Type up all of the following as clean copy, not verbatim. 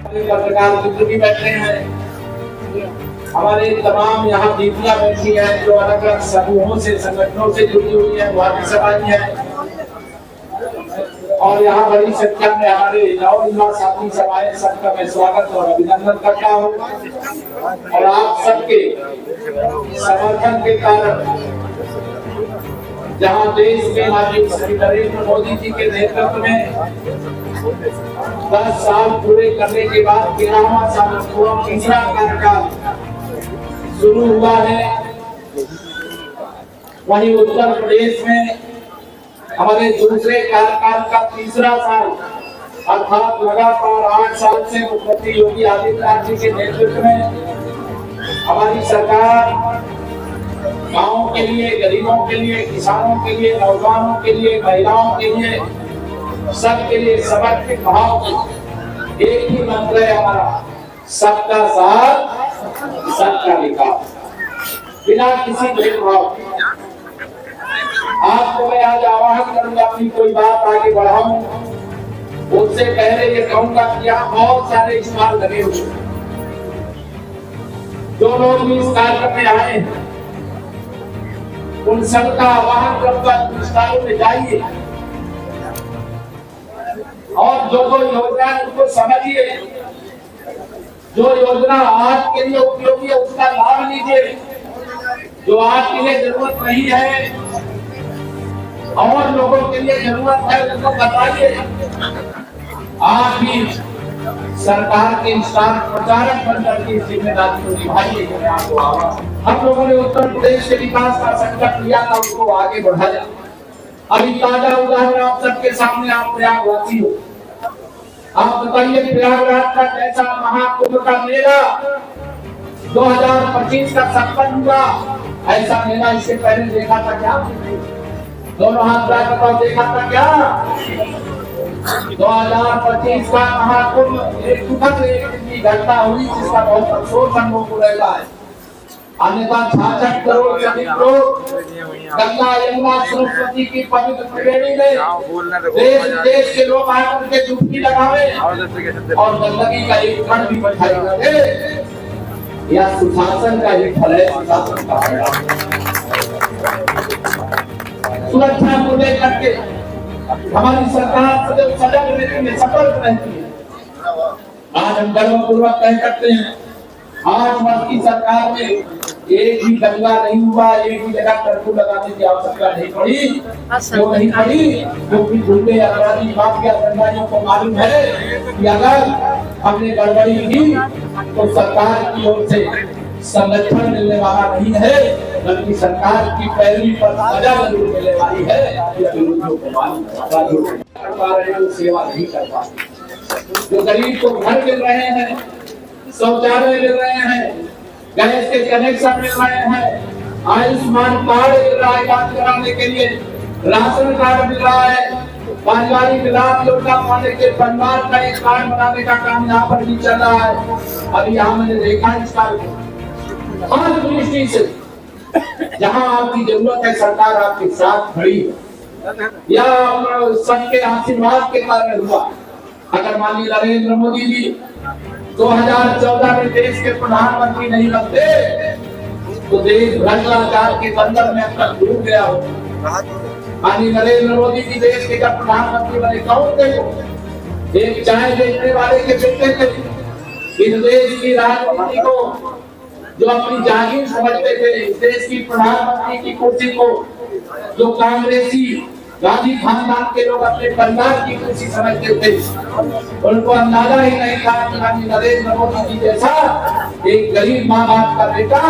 पत्रकार मित्र भी बैठे हैं, हमारे तमाम यहाँ दीदियां बैठी हैं जो अलग अलग समूहों से संगठनों से जुड़ी हुई है, वादी समाज है, और यहाँ बड़ी संख्या में हमारे नवयुवा साथी समाज सबका मैं स्वागत और अभिनंदन करता हूँ। और आप सबके समर्थन के कारण जहाँ देश में माननीय श्री नरेंद्र मोदी जी के नेतृत्व में 10 साल पूरे करने के बाद 13वां साल पूरा तीसरा कार्यकाल शुरू हुआ है, वहीं उत्तर प्रदेश में हमारे दूसरे कार्यकाल का तीसरा साल अर्थात लगातार 8 साल से मुख्यमंत्री योगी आदित्यनाथ जी के नेतृत्व में हमारी सरकार गाँव के लिए, गरीबों के लिए, किसानों के लिए, नौजवानों के लिए, महिलाओं के लिए, सबके लिए समर्पित भाव एक ही मंत्र है हमारा, सबका साथ सबका विकास, बिना किसी भेदभाव। आपको मैं आज आह्वान करूंगा अपनी कोई बात आगे बढ़ाऊं, उससे पहले ये कहूंगा कि यहाँ बहुत सारे स्टॉल लगे हुए, जो लोग भी इस कार्यक्रम में आए हैं उन सबका आह्वान करूंगा स्टॉलों में जाइए और जो योजना उनको समझिए, जो योजना आपके लिए उपयोगी है उसका लाभ लीजिए, जो आपके लिए जरूरत नहीं है और लोगों के लिए जरूरत है उनको बताइए। आप भी सरकार के स्टार प्रचारक बनकर की जिम्मेदारी को निभाइए। हम लोगों ने उत्तर प्रदेश के विकास का संकल्प लिया था, उसको आगे बढ़ाया। अभी ताजा उदाहरण आप सबके सामने, आप प्रयागराजी हो, आप बताइए प्रयागराज का कैसा महाकुंभ का मेला 2025 का संपन्न हुआ, ऐसा मेला इससे पहले देखा था क्या? दोनों हाथ लगाकर देखा था क्या? 2025 का महाकुंभ एक दुखद की घटना हुई जिसका बहुत अफसोस हम लोगों को रहता है। अन्यथा 66 करोड़ से अधिक लोग गंगा यमुना सरस्वती की पवित्र त्रिवेणी में देश के लोग आकर के डुबकी लगावे और गंदगी का एक कण भी बचाई रहे। यह सुशासन का एक फल है, सुशासन का सुरक्षा को लेकर के हमारी सरकार सदैव सजग रहती है, सतर्क रहती है। आज हम गर्वपूर्वक कह सकते हैं 8 वर्ष की सरकार में एक भी दंगा नहीं हुआ, एक भी जगह कर्फ्यू लगाने की आवश्यकता नहीं पड़ी। क्यों नहीं पड़ी? क्योंकि गुंडे अपराधी माफिया दंगाइयों को मालूम है कि अगर हमने गड़बड़ी की तो सरकार की ओर से संरक्षण मिलने वाला नहीं है, बल्कि सरकार की पैरवी पर सजा जरूर मिलने वाली है। विरोधियों को मालूम है सेवा नहीं कर पाते। जो गरीब को घर मिल रहे हैं, शौचालय मिल रहे हैं, गैस के कनेक्शन मिल रहे हैं, आयुष्मान कार्ड मिल रहा है इलाज कराने के लिए, राशन कार्ड मिल रहा है, पारिवारिक लाभ योजना पाने के परिवार का एक कार्ड बनाने का काम यहाँ पर भी चल रहा है। अभी यहाँ मैंने देखा इस कार्य हर दृष्टि से जहाँ आपकी जरूरत है सरकार आपके साथ खड़ी है, या सबके आशीर्वाद के कारण हुआ। अगर माननीय नरेंद्र मोदी जी 2014 में देश के प्रधानमंत्री नहीं बनते तो देश भ्रष्टाचार के बंधन में अब तक डूब गया हो। माननीय नरेंद्र मोदी जी देश के जब प्रधानमंत्री बने कौन थे? एक चाय बेचने वाले के बेटे थे। इस देश की राजनीति को जो अपनी जागीर समझते थे, इस देश की प्रधानमंत्री की कुर्सी को जो कांग्रेसी गांधी खानदान के लोग अपने परिवार की कुर्सी समझते थे, उनको अंदाजा ही नहीं था कि नरेंद्र मोदी जी जैसा एक गरीब माँ बाप का बेटा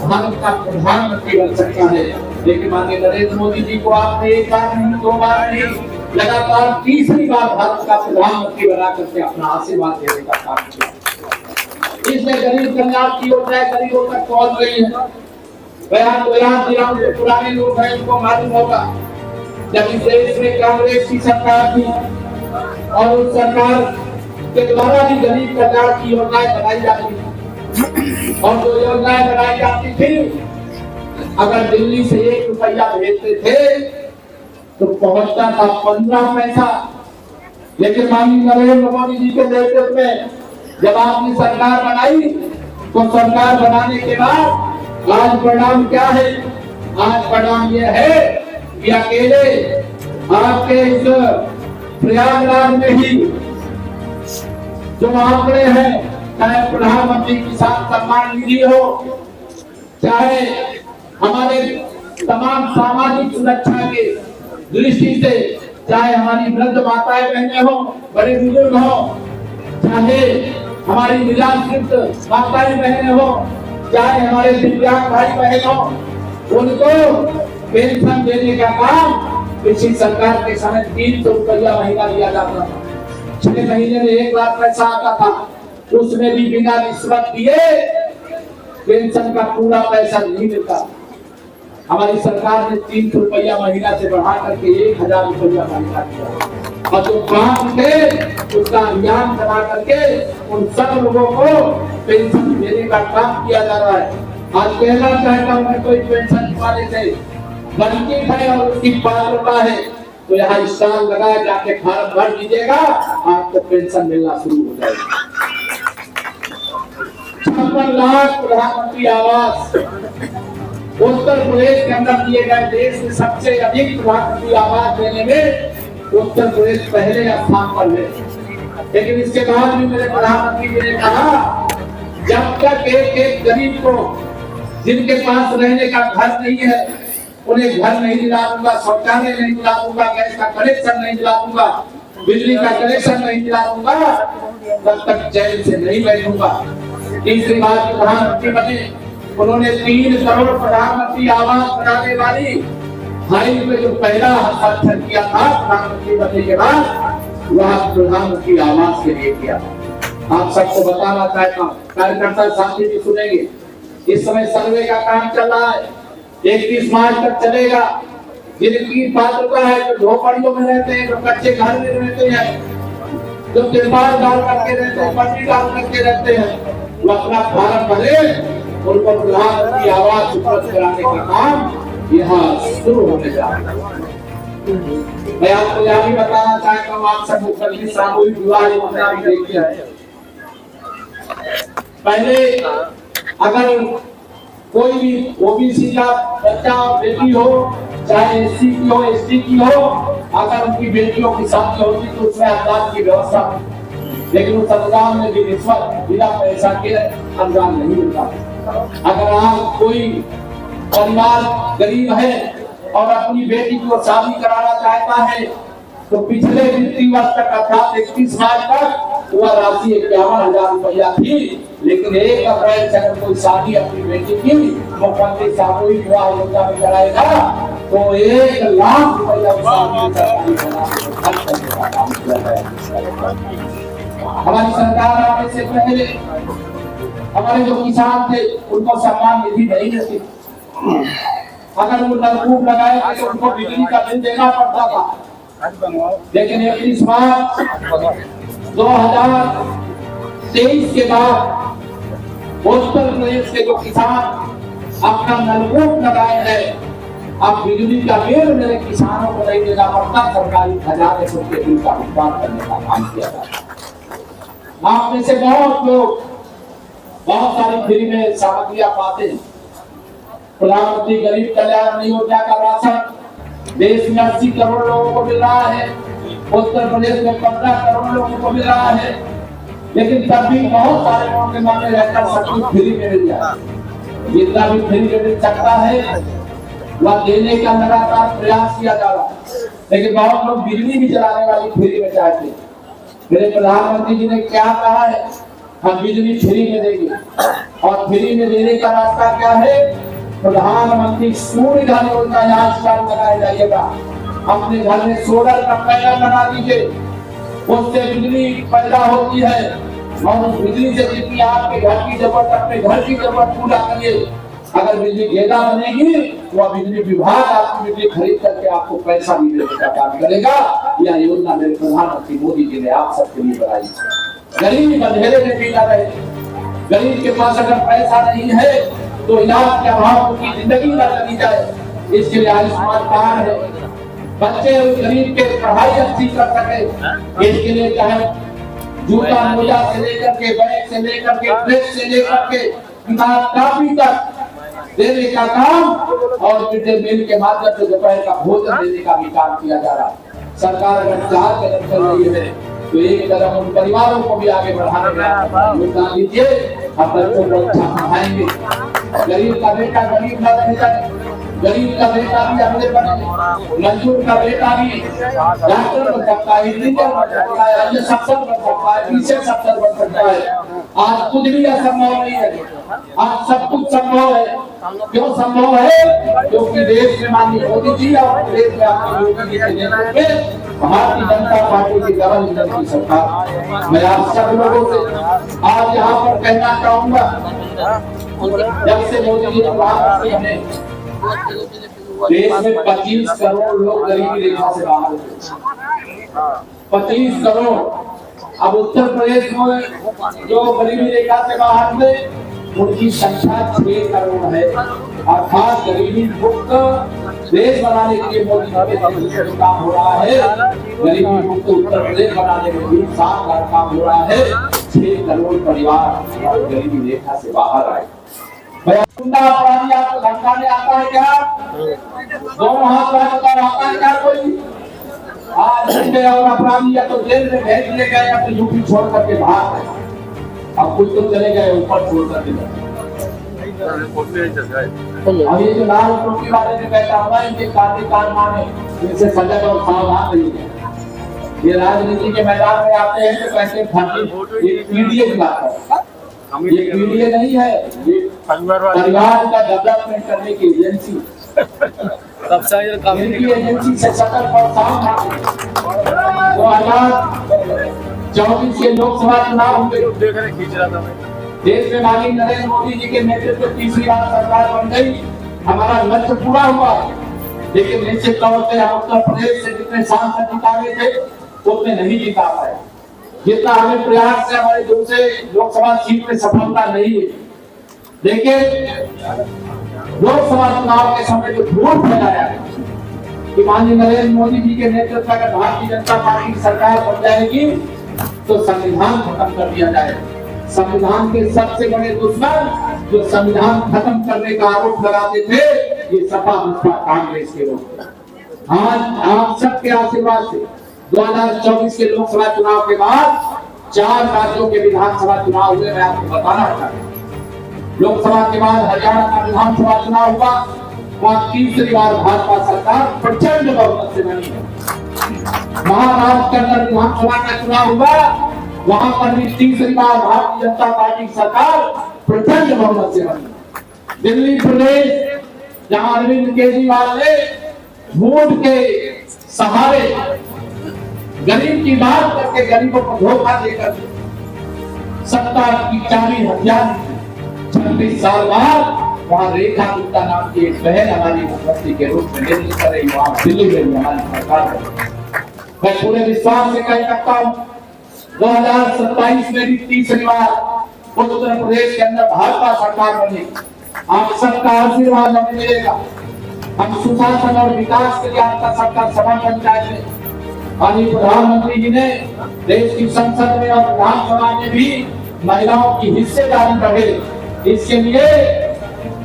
भारत का प्रधानमंत्री बन सकता है। लेकिन माननीय नरेंद्र मोदी जी को आपने एक बार नहीं, 2 बार नहीं, लगातार तीसरी बार भारत का प्रधानमंत्री बना करके अपना आशीर्वाद देने का काम किया। इसमें गरीब कल्याण की योजनाएं गरीबों तक पहुंच गई है। बयान दिलाऊं जो पुराने लोग हैं उनको मालूम होगा, जब इस देश में कांग्रेस की सरकार थी और उस सरकार के द्वारा भी गरीब कल्याण की योजनाएं बनाई जाती थी, और जो योजनाएं बनाई जाती थी अगर दिल्ली से 1 रुपया भेजते थे तो पहुंचता था 15 पैसा। लेकिन माननीय नरेंद्र मोदी जी के नेतृत्व में जब आपने सरकार बनाई तो सरकार बनाने के बाद आज परिणाम क्या है? आज परिणाम यह है कि अकेले आपके इस प्रयागराज में ही जो आंकड़े हैं, चाहे प्रधानमंत्री किसान सम्मान निधि हो, चाहे हमारे तमाम सामाजिक सुरक्षा के दृष्टि से, चाहे हमारी वृद्ध माताएं बहनें हो, बड़े बुजुर्ग हो, चाहे हमारी निराश्रित माताएं बहनें हो, चाहे हमारे दिव्यांग भाई बहन हो, उनको पेंशन देने का काम पिछली सरकार के समय 300 रुपया महीना दिया जाता था। 6 महीने में 1 लाख पैसा आता था, उसमें भी बिना रिश्वत दिए पेंशन का पूरा पैसा नहीं मिलता। हमारी सरकार ने 300 रुपया महीना से बढ़ा करके 1000 रुपया महीना दिया, और जो काम थे उसका अभियान चला करके उन सब लोगों को पेंशन देने का काम किया जा रहा है। आज कहना चाहता हूँ, कोई पेंशन वाले से वंचित है और उसकी पात्रता है तो यहाँ स्टॉल लगाया, जाके फॉर्म भर दीजिएगा, आपको पेंशन मिलना शुरू हो जाएगा। 56 लाख प्रधानमंत्री आवास उत्तर प्रदेश के अंदर दिए गए। देश में सबसे अधिक प्रधानमंत्री आवास देने में उत्तर प्रदेश पहले स्थान पर है। लेकिन इसके बाद भी मेरे प्रधानमंत्री जी ने कहा, जब तक एक गरीब को जिनके पास रहने का घर नहीं है उन्हें घर नहीं दिला दूंगा, शौचालय नहीं दिला दूंगा, गैस का कनेक्शन नहीं दिला दूंगा, बिजली का कनेक्शन नहीं दिला दूंगा, तब तक चैन से नहीं बैठूंगा। तीसरी बार प्रधानमंत्री बने, उन्होंने 3 करोड़ प्रधानमंत्री आवास बनाने वाली फाइल में जो पहला हस्ताक्षर किया था प्रधानमंत्री बनने के बाद, वह प्रधानमंत्री आवास के लिए किया। आप सबको बताना चाहता हूँ, कार्यकर्ता साथी भी सुनेंगे, इस समय सर्वे का काम चल रहा है, 31 मार्च तक चलेगा। जिनकी पात्रता है, जो झोपड़ियों में रहते हैं, जो कच्चे घर में रहते हैं, जो तिरपाल डाल करके रहते हैं, पट्टी डाल करके रहते हैं, वो अपना फॉर्म भरे, उनको प्रधानमंत्री आवास उपलब्ध कराने का काम यहाँ शुरू होने जा रहा है। मैं आपको यह भी बताना चाहता हूँ, आप सब कल सामूहिक विवाह योजना भी देखी है। पहले अगर कोई भी ओबीसी का बच्चा बेटी हो, चाहे एससी की हो, एसटी की हो, अगर उनकी बेटियों की शादी होती तो उसमें अनुदान की व्यवस्था, लेकिन उस अनुदान में भी रिश्वत बिना पैसा के अनुदान नहीं मिलता। अगर आप कोई परिवार गरीब है और अपनी बेटी को शादी कराना चाहता है तो पिछले वित्तीय वर्ष तक अर्थात 31 मार्च तक वह राशि 51,000 रुपया थी, लेकिन 1 अप्रैल से अगर कोई शादी अपनी बेटी की मुख्यमंत्री सामूहिक विवाह योजना में कराएगा तो 1 लाख रुपया हमारी सरकार आने से पहले हमारे जो किसान थे उनको सम्मान निधि नहीं मिलती। अगर वो नलकूप लगाए तो उनको बिजली का बिल देना पड़ता था। लेकिन 31 मार्च 2023 के बाद उत्तर प्रदेश के जो किसान अपना नलकूप लगाए हैं, अब बिजली का बिल मेरे किसानों को नहीं देना पड़ता, सरकारी खजाने से उनके बिल का भुगतान करने का काम किया जाता। आप में से बहुत लोग बहुत सारी फ्री में सामग्रियां पाते हैं। प्रधानमंत्री गरीब कल्याण योजना का राशन देश में 80 करोड़ लोगों को मिल रहा है, उत्तर प्रदेश में 15 करोड़ लोगों को मिल रहा है, लेकिन तब भी बहुत सारे लोगों के मन में रहकर सब कुछ फ्री में मिल जाए। जितना भी फ्री में मिल सकता है वह देने का लगातार प्रयास किया जा रहा है, लेकिन बहुत लोग बिजली भी चलाने वाली फ्री में चाहते हैं। मेरे प्रधानमंत्री जी ने क्या कहा है, हम बिजली फ्री में देंगे, और फ्री में देने का रास्ता क्या है? प्रधानमंत्री सूर्य घर योजना यहाँ स्टार्ट लगाया जाइएगा। अपने घर में सोलर का पैनल लगा दीजिए, उससे बिजली पैदा होती है, और उस बिजली से जितनी आपके घर की जरूरत, अपने घर की जरूरत पूरा करिए। अगर बिजली ज्यादा बनेगी तो बिजली विभाग आपकी बिजली खरीद करके आपको पैसा भी देने का काम करेगा। यह योजना मेरे प्रधानमंत्री मोदी जी ने आप सबके लिए बनाई। गरीब अंधेरे में पीला रहे, गरीब के पास अगर पैसा नहीं है तो इलाज के अभाव की जिंदगी न लगी जाए, इसके लिए आयुष्मान कार्ड है। बच्चे गरीब के पढ़ाई अच्छी कर सके, इसके लिए चाहे जूता मोजा से लेकर के, बैग से लेकर के, ड्रेस से लेकर के, किताब कॉपी तक देने का काम और मिड डे मील के माध्यम से दोपहर का भोजन देने का भी काम किया जा रहा है। सरकार अगर 4 कदम चल रही है तो एक कदम उन परिवारों को भी आगे बढ़ाने का योगदान दीजिए। हम बच्चों को अच्छा पढ़ाएंगे, गरीब का बेटा गरीब न रह जाए, गरीब का बेटा भी अगले बने, मजदूर का बेटा भी डॉक्टर बन सकता है, इंजीनियर बन सकता है, अन्य अफसर बन सकता है, विशेष अफसर बन सकता है। आज कुछ भी असंभव नहीं है, आज सब कुछ संभव है। क्यों संभव है? क्योंकि देश में माननीय मोदी जी और देश में आपके योगी जी के नेतृत्व में भारतीय जनता पार्टी की डबल इंजन की सरकार। मैं आप सब लोगों से आज यहाँ पर कहना चाहूंगा, जब से मोदी जी ने बात की है, देश में 25 करोड़ लोग गरीबी रेखा से बाहर हैं। 25 करोड़। अब उत्तर प्रदेश में जो गरीबी रेखा से बाहर थे उनकी संख्या 6 करोड़ है। अर्थात गरीबी मुक्त देश बनाने के लिए मोदी जी के नेतृत्व में काम हो रहा है। गरीबी मुक्त उत्तर प्रदेश बनाने में भी 7 लाख काम हो रहा है। 6 करोड़ परिवार गरीबी रेखा से बाहर आए। अपराधी आपको धमकाने आता है क्या? दोनों हाथ आता है क्या कोई? आज और अपराधी या तो जेल में भेज दिए गए या तो यूपी छोड़ करके भाग गए। अब कुछ तो चले गए ऊपर छोड़ करके। अब ये जो लाल टोपी वाले जो कहता हुआ इनके काले कारनामे, इनसे सजग और सावधान रहिए। ये राजनीति के मैदान में आते हैं तो कहते हैं ये पीडीए की बात है। ये पीडीए नहीं है, ये परिवार का डेवलपमेंट करने की एजेंसी। इनकी एजेंसी से सकल प्रोत्साहन 2024 के लोकसभा चुनाव होंगे। देश में माननीय नरेंद्र मोदी जी के नेतृत्व में तीसरी बार सरकार बन गई। हमारा लक्ष्य पूरा हुआ, लेकिन निश्चित तौर से हम उत्तर प्रदेश से जितने सांसद जिताए थे उतने नहीं जिता पाए। जितना हमें प्रयास से हमारे दूसरे लोकसभा सीट में सफलता नहीं है। लेकिन लोकसभा चुनाव के समय जो झूठ फैलाया कि माननीय नरेंद्र मोदी जी के नेतृत्व में अगर भारतीय जनता पार्टी की सरकार बन जाएगी तो संविधान खत्म कर दिया जाएगा। संविधान के सबसे बड़े दुश्मन जो संविधान खत्म करने का आरोप लगाते थे ये सपा बसपा कांग्रेस के लोग। आज आप सबके आशीर्वाद से 2024 के लोकसभा चुनाव के बाद 4 राज्यों के विधानसभा चुनाव हुए। मैं आपको बताना चाहता हूँ, लोकसभा के बाद हरियाणा का विधानसभा चुनाव हुआ, वहाँ तीसरी बार भाजपा सरकार प्रचंड बहुमत से बनी है। महाराष्ट्र के अंदर विधानसभा का चुनाव हुआ, वहाँ पर भी तीसरी बार भारतीय जनता पार्टी की सरकार प्रचंड बहुमत से बनी। दिल्ली प्रदेश जहाँ अरविंद केजरीवाल ने वोट के सहारे गरीब की बात करके गरीबों को धोखा देकर सत्ता की चाबी हथियार 36 साल बाद वहाँ रेखा गुप्ता नाम की एक बहन हमारी मुख्यमंत्री के रूप में निर्णय कर रही, वहाँ दिल्ली में हमारी सरकार है। मैं पूरे विश्वास से कह सकता हूँ 2027 में भी तीसरी बार उत्तर प्रदेश के अंदर भाजपा सरकार बनेगी। आप सबका आशीर्वाद हमें मिलेगा। हम सुशासन और विकास के लिए आपका सबका समर्थन चाहते हैं। माननीय प्रधानमंत्री जी ने देश की संसद में और विधानसभा में भी महिलाओं की हिस्सेदारी बढ़े, इसके लिए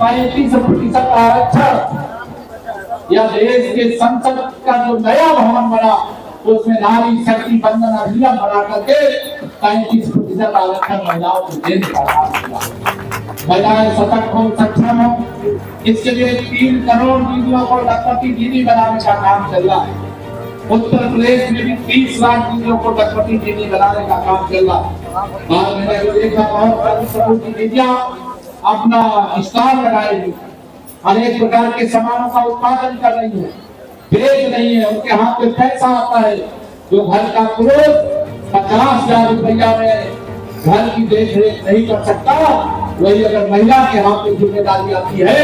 35% आरक्षण या देश के संसद का जो नया भवन बना उसमें नारी शक्ति बंधन अधिनियम बना करके 35% आरक्षण महिलाओं को देने का काम किया। महिलाएं सशक्त हो, सक्षम हो, इसके लिए 3 करोड़ दीदियों को लखपति दीदी बनाने का काम चल रहा है। उत्तर प्रदेश में भी 30 लाख दीदियों को लखपति दीदी बनाने का काम चल रहा है। और मैंने भी देखा बहुत सारी दीदियां अपना स्टॉल लगाएगी, अनेक प्रकार के सामानों का उत्पादन कर रही है, बेच रही है। उनके हाथ में पैसा आता है। जो घर का पुरुष 50,000 रुपया में घर की देखरेख नहीं कर सकता, वही अगर महिला के हाथ में जिम्मेदारी आती है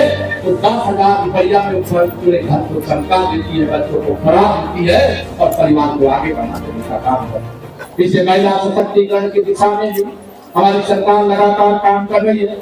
तो 10,000 रुपया में पूरे घर को सरकार देती है, बच्चों को खुराक देती है और परिवार को आगे बढ़ा देने का काम करती है। इसे महिला सशक्तिकरण की दिशा में हमारी सरकार लगातार काम कर रही है।